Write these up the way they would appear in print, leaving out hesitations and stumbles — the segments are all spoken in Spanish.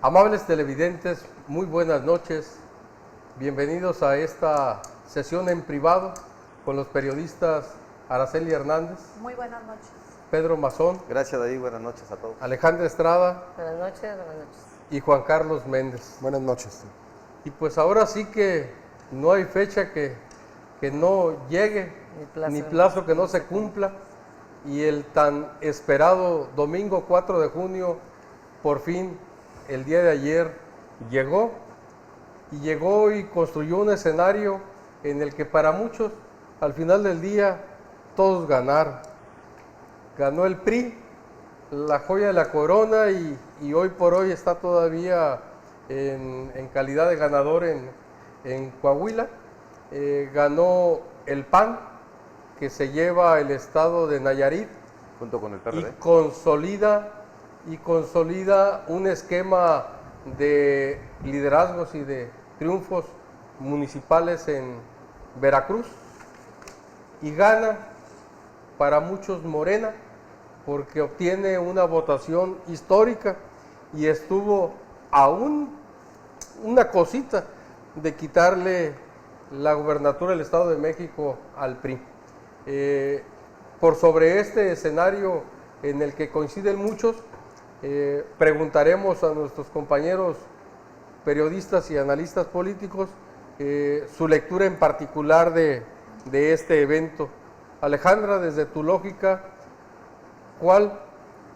Amables televidentes, muy buenas noches. Bienvenidos a esta sesión en privado con los periodistas Araceli Hernández. Muy buenas noches. Pedro Mazón. Gracias, David. Buenas noches a todos. Alejandra Estrada. Buenas noches, buenas noches. Y Juan Carlos Méndez. Buenas noches. Y pues ahora sí que no hay fecha que no llegue, ni plazo que no se cumpla. Y el tan esperado domingo 4 de junio, por fin, el día de ayer, llegó y construyó un escenario en el que para muchos, al final del día, todos ganaron. Ganó el PRI, la joya de la corona, y hoy por hoy está todavía en calidad de ganador en Coahuila. Ganó el PAN, que se lleva el estado de Nayarit, junto con el PRD. Y consolida un esquema de liderazgos y de triunfos municipales en Veracruz, y gana para muchos Morena, porque obtiene una votación histórica y estuvo a una cosita de quitarle la gubernatura del Estado de México al PRI. Por sobre este escenario en el que coinciden muchos, preguntaremos a nuestros compañeros periodistas y analistas políticos su lectura en particular de este evento. Alejandra, desde tu lógica, ¿cuál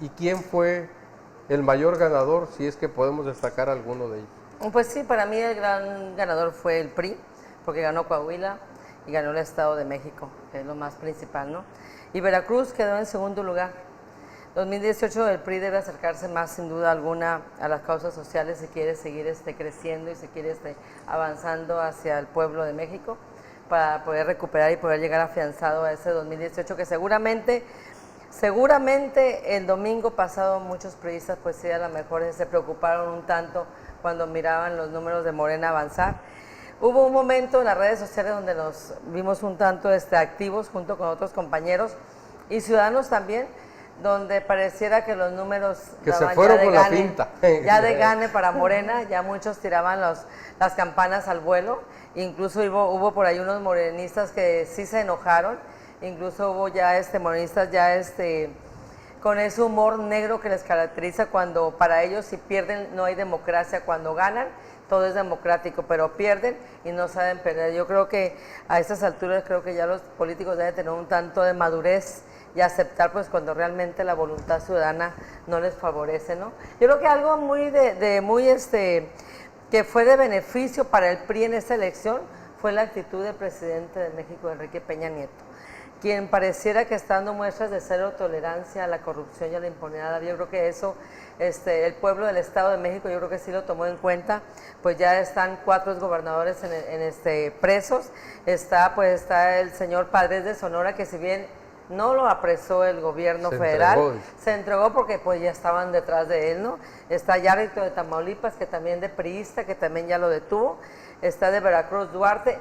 y quién fue el mayor ganador, si es que podemos destacar alguno de ellos? Pues sí, para mí el gran ganador fue el PRI, porque ganó Coahuila y ganó el Estado de México, que es lo más principal, ¿no? Y Veracruz quedó en segundo lugar. 2018 el PRI debe acercarse más, sin duda alguna, a las causas sociales si quiere seguir creciendo y si quiere avanzando hacia el pueblo de México, para poder recuperar y poder llegar afianzado a ese 2018 que seguramente el domingo pasado muchos priistas pues sí a lo mejor se preocuparon un tanto cuando miraban los números de Morena avanzar. Hubo un momento en las redes sociales donde nos vimos un tanto activos junto con otros compañeros y ciudadanos también, donde pareciera que los números que se fueron con la pinta. Ya de gane para Morena, ya muchos tiraban las campanas al vuelo, incluso hubo por ahí unos morenistas que sí se enojaron, incluso hubo ya morenistas ya con ese humor negro que les caracteriza, cuando para ellos si pierden no hay democracia, cuando ganan todo es democrático, pero pierden y no saben perder. Yo creo que a estas alturas creo que ya los políticos deben tener un tanto de madurez y aceptar pues cuando realmente la voluntad ciudadana no les favorece, ¿no? Yo creo que algo muy que fue de beneficio para el PRI en esta elección fue la actitud del presidente de México, Enrique Peña Nieto, quien pareciera que está dando muestras de cero tolerancia a la corrupción y a la impunidad. Yo creo que eso, el pueblo del Estado de México, yo creo que sí lo tomó en cuenta, pues ya están 4 gobernadores presos, está el señor Padres de Sonora, que si bien no lo apresó el gobierno federal, se entregó porque pues ya estaban detrás de él, ¿no? Está Yarrito de Tamaulipas, que también de priista, que también ya lo detuvo, está de Veracruz Duarte,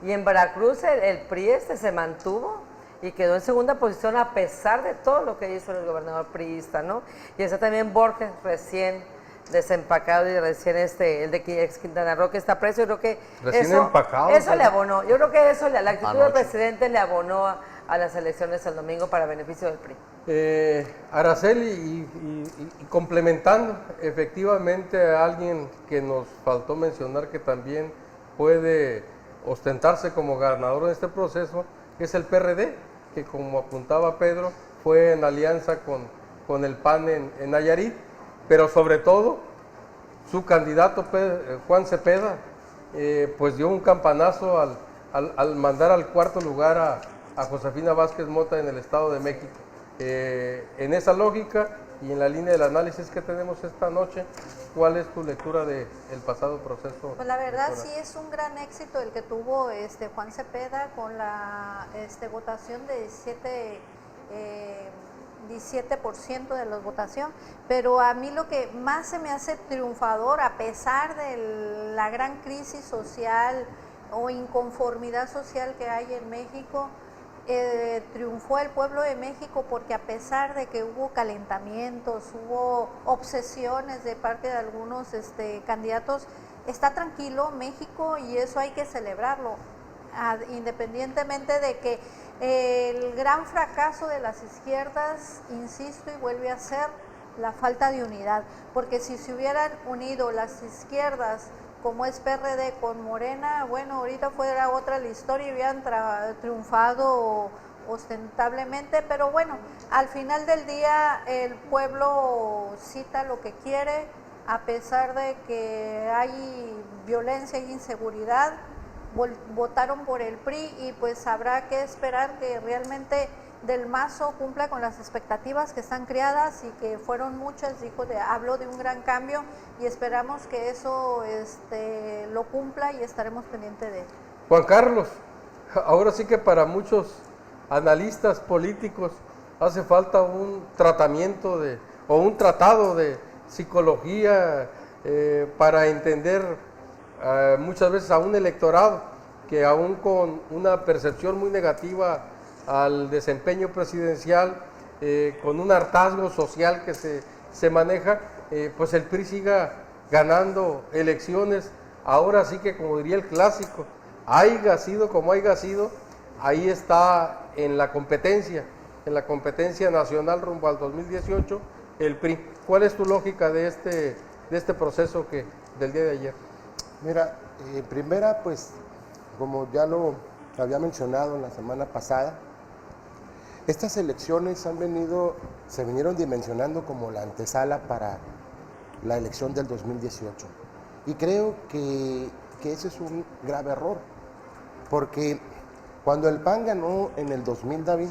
y en Veracruz el PRI se mantuvo y quedó en segunda posición a pesar de todo lo que hizo el gobernador priista, ¿no? Y está también Borges, recién desempacado, y recién el de ex Quintana Roo, que está preso. Yo creo que eso le abonó. Yo creo que eso, la actitud del presidente le abonó a las elecciones el domingo para beneficio del PRI. Araceli, y complementando efectivamente a alguien que nos faltó mencionar que también puede ostentarse como ganador de este proceso, es el PRD, que como apuntaba Pedro, fue en alianza con el PAN en Nayarit, pero sobre todo su candidato Juan Cepeda pues dio un campanazo al mandar al cuarto lugar a Josefina Vázquez Mota en el Estado de México. En esa lógica y en la línea del análisis que tenemos esta noche, ¿cuál es tu lectura del pasado proceso? Pues la verdad electoral? sí es un gran éxito el que tuvo Juan Cepeda con la votación de 17% de la votación, pero a mí lo que más se me hace triunfador, a pesar de la gran crisis social o inconformidad social que hay en México. Triunfó el pueblo de México porque a pesar de que hubo calentamientos, hubo obsesiones de parte de algunos candidatos, está tranquilo México y eso hay que celebrarlo, independientemente de que el gran fracaso de las izquierdas, insisto y vuelve a ser la falta de unidad, porque si se hubieran unido las izquierdas como es PRD con Morena, bueno, ahorita fuera otra la historia y hubieran triunfado ostentablemente, pero bueno, al final del día el pueblo cita lo que quiere, a pesar de que hay violencia y inseguridad, votaron por el PRI y pues habrá que esperar que realmente Del Mazo cumpla con las expectativas que están creadas y que fueron muchas, habló de un gran cambio y esperamos que eso lo cumpla y estaremos pendientes de él. Juan Carlos, ahora sí que para muchos analistas políticos hace falta un tratamiento o un tratado de psicología para entender muchas veces a un electorado que aún con una percepción muy negativa al desempeño presidencial, con un hartazgo social que se maneja, pues el PRI siga ganando elecciones. Ahora sí que, como diría el clásico, haya sido como haya sido, ahí está en la competencia nacional rumbo al 2018 el PRI. ¿Cuál es tu lógica de este proceso del día de ayer? Mira, primera, pues, como ya lo había mencionado la semana pasada, estas elecciones se vinieron dimensionando como la antesala para la elección del 2018. Y creo que ese es un grave error, porque cuando el PAN ganó en el 2000, David,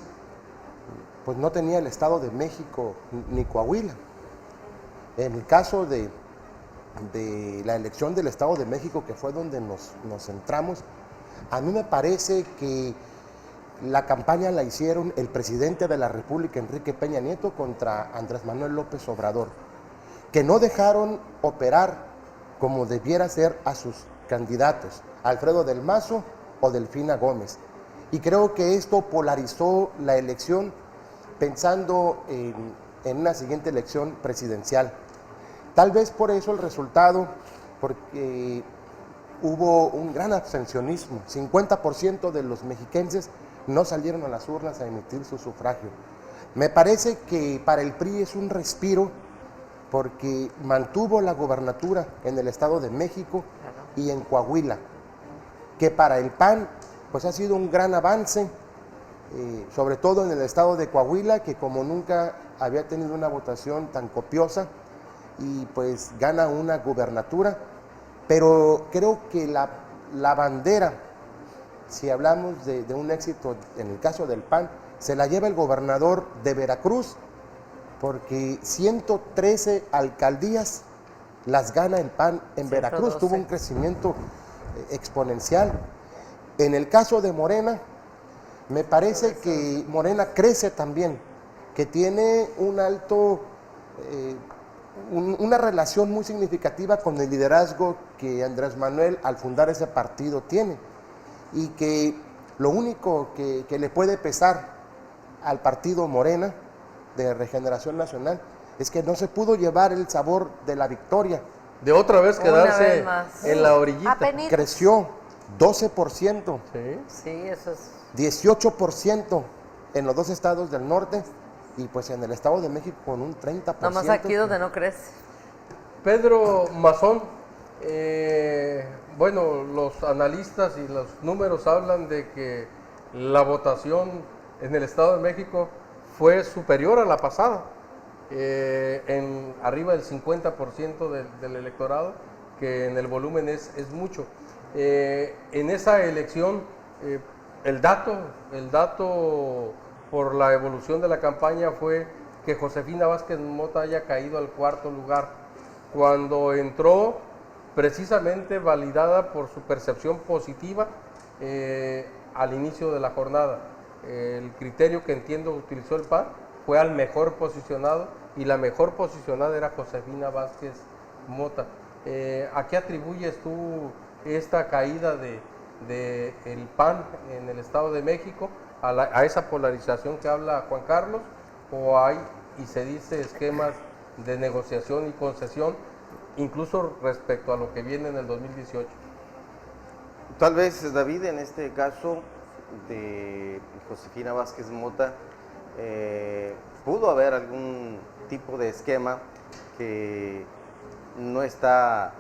pues no tenía el Estado de México ni Coahuila. En el caso de la elección del Estado de México, que fue donde nos centramos, a mí me parece que la campaña la hicieron el presidente de la República, Enrique Peña Nieto, contra Andrés Manuel López Obrador, que no dejaron operar como debiera ser a sus candidatos, Alfredo del Mazo o Delfina Gómez. Y creo que esto polarizó la elección pensando en una siguiente elección presidencial. Tal vez por eso el resultado, porque hubo un gran abstencionismo, 50% de los mexiquenses no salieron a las urnas a emitir su sufragio. Me parece que para el PRI es un respiro porque mantuvo la gobernatura en el Estado de México y en Coahuila, que para el PAN pues ha sido un gran avance, sobre todo en el Estado de Coahuila, que como nunca había tenido una votación tan copiosa y pues gana una gubernatura, pero creo que la bandera, si hablamos de un éxito en el caso del PAN, se la lleva el gobernador de Veracruz, porque 113 alcaldías las gana el PAN en Veracruz, tuvo un crecimiento exponencial. En el caso de Morena, me parece que Morena crece también, que tiene una relación muy significativa con el liderazgo que Andrés Manuel al fundar ese partido tiene, y que lo único que le puede pesar al partido Morena de Regeneración Nacional es que no se pudo llevar el sabor de la victoria. De otra vez quedarse en la orillita. Creció 12%, sí, eso es 18% en los dos estados del norte y pues en el Estado de México con un 30%. Nada más aquí donde no crece. Pedro Mazón, bueno, los analistas y los números hablan de que la votación en el Estado de México fue superior a la pasada, en arriba del 50% del electorado, que en el volumen es mucho. En esa elección, el dato por la evolución de la campaña fue que Josefina Vázquez Mota haya caído al cuarto lugar, cuando entró precisamente validada por su percepción positiva al inicio de la jornada. El criterio que entiendo utilizó el PAN fue al mejor posicionado, y la mejor posicionada era Josefina Vázquez Mota. ¿A qué atribuyes tú esta caída del PAN en el Estado de México, a esa polarización que habla Juan Carlos, o hay, y se dice, esquemas de negociación y concesión, incluso respecto a lo que viene en el 2018? Tal vez, David, en este caso de Josefina Vázquez Mota, pudo haber algún tipo de esquema que no está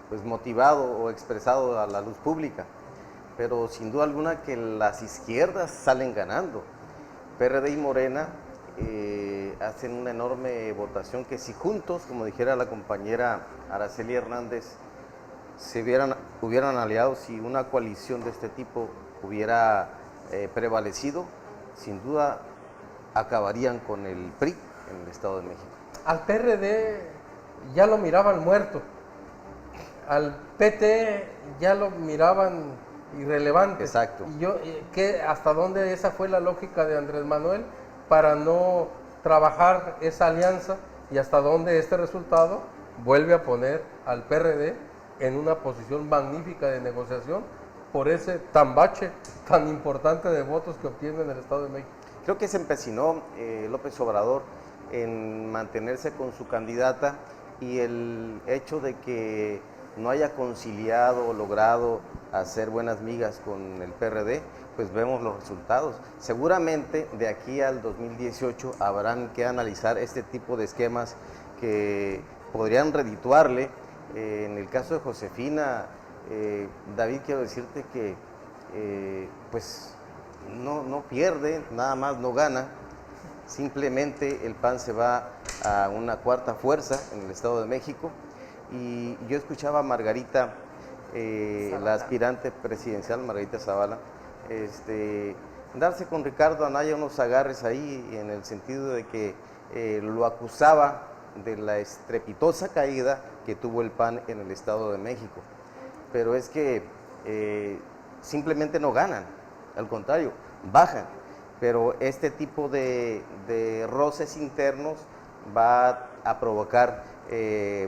pues motivado o expresado a la luz pública, pero sin duda alguna que las izquierdas salen ganando. PRD y Morena hacen una enorme votación que si juntos, como dijera la compañera Araceli Hernández, se hubieran aliado, si una coalición de este tipo hubiera prevalecido, sin duda acabarían con el PRI en el Estado de México. Al PRD ya lo miraban muerto, al PT ya lo miraban irrelevante. Exacto. Y ¿hasta dónde esa fue la lógica de Andrés Manuel para no trabajar esa alianza, y hasta dónde este resultado vuelve a poner al PRD en una posición magnífica de negociación por ese tambache tan importante de votos que obtiene en el Estado de México? Creo que se empecinó López Obrador en mantenerse con su candidata, y el hecho de que no haya conciliado o logrado hacer buenas migas con el PRD, pues vemos los resultados. Seguramente de aquí al 2018 habrán que analizar este tipo de esquemas que podrían redituarle. En el caso de Josefina, David, quiero decirte que pues no pierde, nada más no gana. Simplemente el PAN se va a una cuarta fuerza en el Estado de México. Y yo escuchaba a Margarita, la aspirante presidencial, Margarita Zavala, darse con Ricardo Anaya unos agarres ahí, en el sentido de que lo acusaba de la estrepitosa caída que tuvo el PAN en el Estado de México. Pero es que simplemente no ganan, al contrario, bajan. Pero este tipo de roces internos va a provocar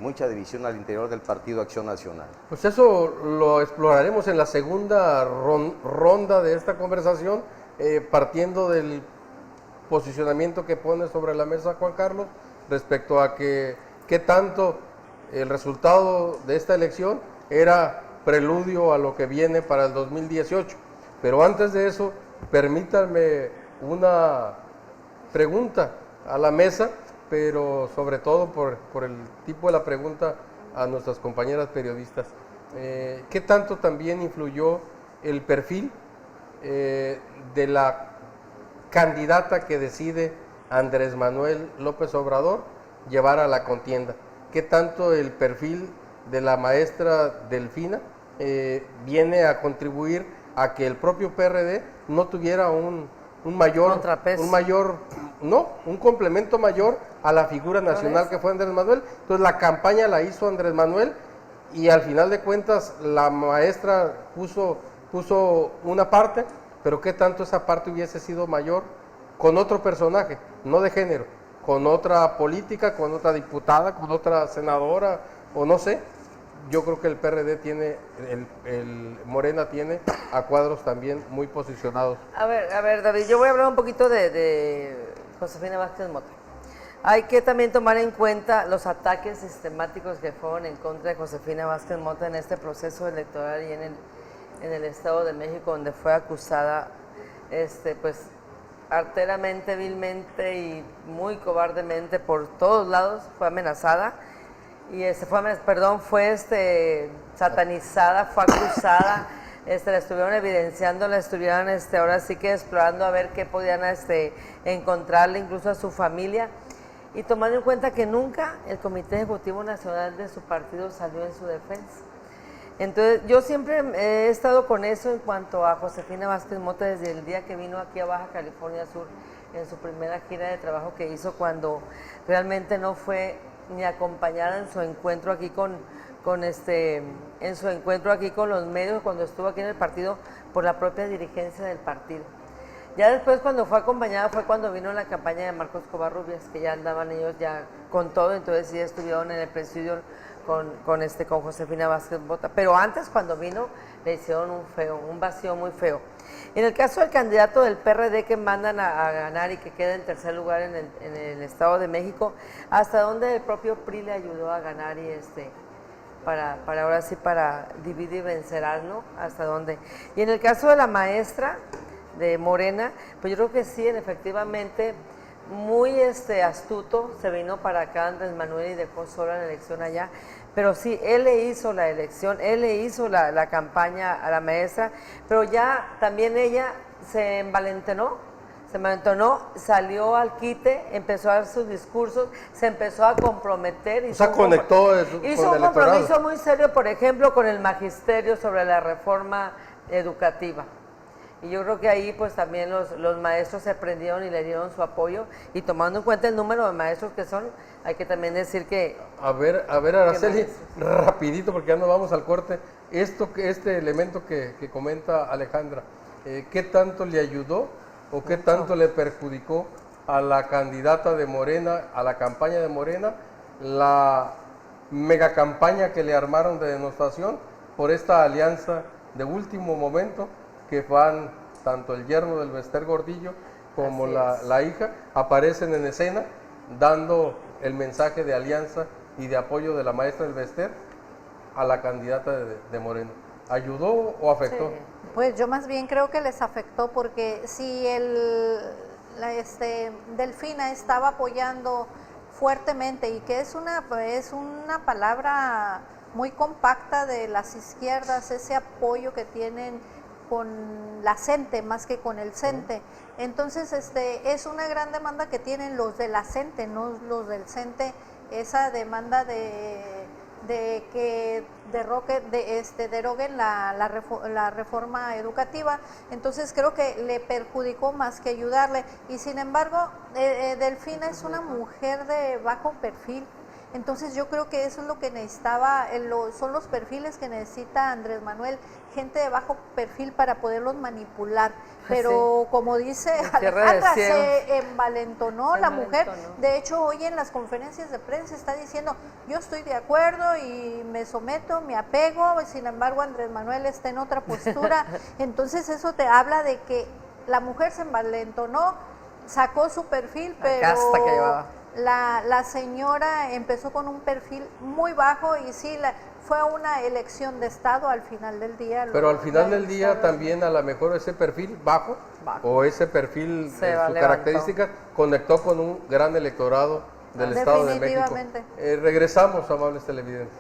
mucha división al interior del Partido Acción Nacional. Pues eso lo exploraremos en la segunda ronda de esta conversación, partiendo del posicionamiento que pone sobre la mesa Juan Carlos respecto a qué tanto el resultado de esta elección era preludio a lo que viene para el 2018. Pero antes de eso, permítanme una pregunta a la mesa, pero sobre todo por el tipo de la pregunta a nuestras compañeras periodistas. ¿Qué tanto también influyó el perfil de la candidata que decide Andrés Manuel López Obrador llevar a la contienda? ¿Qué tanto el perfil de la maestra Delfina viene a contribuir a que el propio PRD no tuviera un complemento mayor a la figura nacional que fue Andrés Manuel? Entonces la campaña la hizo Andrés Manuel, y al final de cuentas la maestra puso una parte, pero qué tanto esa parte hubiese sido mayor con otro personaje, no de género, con otra política, con otra diputada, con otra senadora, o no sé. Yo creo que el PRD tiene, el Morena tiene a cuadros también muy posicionados. A ver, David, yo voy a hablar un poquito de Josefina Vázquez Mota. Hay que también tomar en cuenta los ataques sistemáticos que fueron en contra de Josefina Vázquez Mota en este proceso electoral y en el Estado de México, donde fue acusada, pues, arteramente, vilmente y muy cobardemente por todos lados, fue amenazada. Y fue satanizada, fue acusada, la estuvieron evidenciando, la estuvieron ahora sí que explorando a ver qué podían encontrarle, incluso a su familia, y tomando en cuenta que nunca el Comité Ejecutivo Nacional de su partido salió en su defensa. Entonces, yo siempre he estado con eso en cuanto a Josefina Vázquez Mota desde el día que vino aquí a Baja California Sur en su primera gira de trabajo que hizo, cuando realmente no fue ni acompañada en su encuentro aquí con los medios, cuando estuvo aquí en el partido, por la propia dirigencia del partido. Ya después, cuando fue acompañada, fue cuando vino la campaña de Marcos Covarrubias, que ya andaban ellos ya con todo, entonces sí estuvieron en el presidio con Josefina Vázquez Bota, pero antes cuando vino le hicieron un vacío muy feo. En el caso del candidato del PRD que mandan a ganar y que queda en tercer lugar en el Estado de México, ¿hasta dónde el propio PRI le ayudó a ganar y para ahora sí, para dividir y vencer, ¿no? ¿Hasta dónde? Y en el caso de la maestra de Morena, pues yo creo que sí, efectivamente, muy astuto, se vino para acá Andrés Manuel y dejó sola la elección allá, pero sí, él le hizo la elección, él le hizo la campaña a la maestra, pero ya también ella se envalentonó, salió al quite, empezó a dar sus discursos, se empezó a comprometer. Hizo un compromiso muy serio, por ejemplo, con el magisterio sobre la reforma educativa. Y yo creo que ahí pues también los maestros se prendieron y le dieron su apoyo, y tomando en cuenta el número de maestros que son, hay que también decir que... A ver Araceli, rapidito porque ya nos vamos al corte, este elemento que comenta Alejandra, ¿qué tanto le ayudó o qué tanto le perjudicó a la candidata de Morena, a la campaña de Morena, la mega campaña que le armaron de denostación por esta alianza de último momento, que van tanto el yerno del Bester Gordillo como la hija, aparecen en escena dando el mensaje de alianza y de apoyo de la maestra del Bester a la candidata de Morena? ¿Ayudó o afectó? Sí. Pues yo más bien creo que les afectó, porque si Delfina estaba apoyando fuertemente, y que es una palabra muy compacta de las izquierdas, ese apoyo que tienen con la CENTE más que con el CENTE. Entonces es una gran demanda que tienen los de la CENTE, no los del CENTE, esa demanda de que deroguen la reforma educativa. Entonces creo que le perjudicó más que ayudarle, y sin embargo Delfina es una mujer de bajo perfil. Entonces yo creo que eso es lo que necesitaba, son los perfiles que necesita Andrés Manuel, gente de bajo perfil para poderlos manipular. Pero sí, como dice Alejandra, se envalentonó la mujer. De hecho, hoy en las conferencias de prensa está diciendo, yo estoy de acuerdo y me someto, me apego, sin embargo Andrés Manuel está en otra postura. Entonces eso te habla de que la mujer se envalentonó, sacó su perfil, pero la señora empezó con un perfil muy bajo, y sí, fue una elección de Estado al final del día. Pero al final del día también a lo mejor ese perfil bajo. O ese perfil, su característica, conectó con un gran electorado del Estado de México. Regresamos, amables televidentes.